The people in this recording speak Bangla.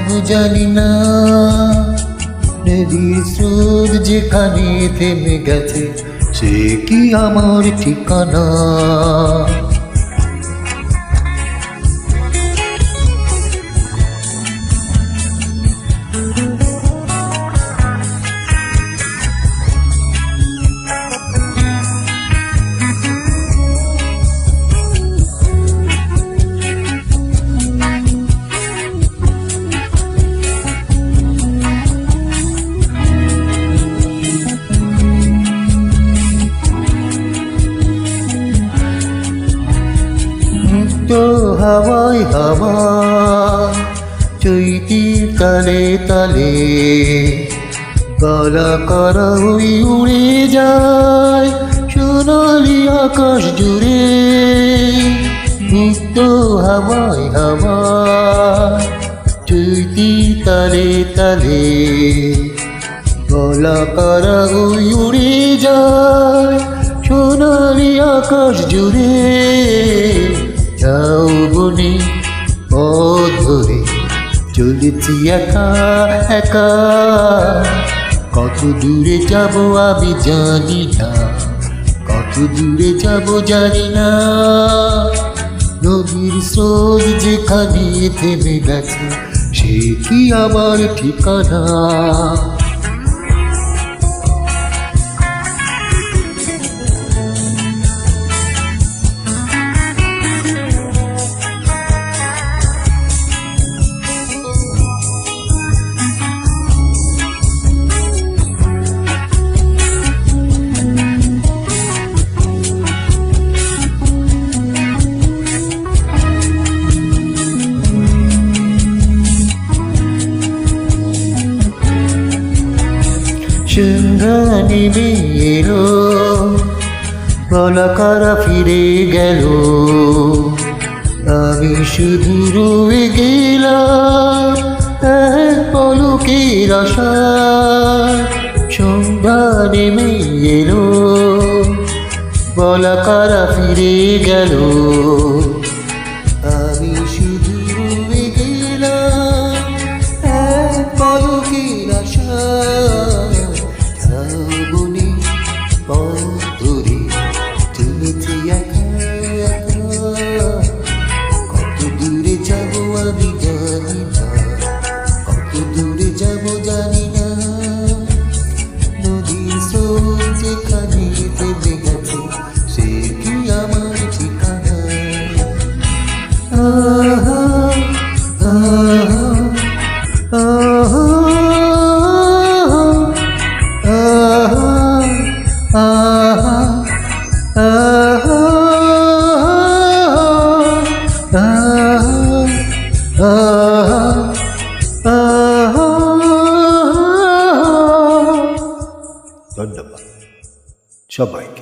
যাব জানি না, নদীর স্রোত যেখানে থেমে গেছে সে কি আমার ঠিকানা। তো হাওয়ায় হাওয়ায় চৈতির তালে তালে গলা করা ওই উড়ে যায় সোনালি আকাশ জুড়ে। মুক্ত হাওয়ায় হাওয়ায় চৈতির তালে তালে গলা করা ওই উড়ে যায় সোনালি আকাশ জুড়ে। যাও বনে পথ ধরে চলেছি একা একা, কত দূরে যাব আমি জানি না, কত দূরে যাব জানি না। নদীর স্রোত যেখানে থেমে গেছে সে কি আমার ঠিকানা। সন্ধ্যা নেমে এলো, পলকারা ফিরে গেল, আমি শুধু রয়ে গেলাম এক পলকের আশায়। সন্ধ্যা নেমে এলো, পলকারা ফিরে গেল, আমি শুধু রয়ে গেলাম এক পলকের আশায়। কত দূরে যাব আমি জানি না, কত দূরে যাব জানি না। নদীর স্রোত যেখানে থেমে গেছে সে কি আমার ঠিকানা। আহা আহা আহা আহা আহা ধন্যবাদ সবাইকে।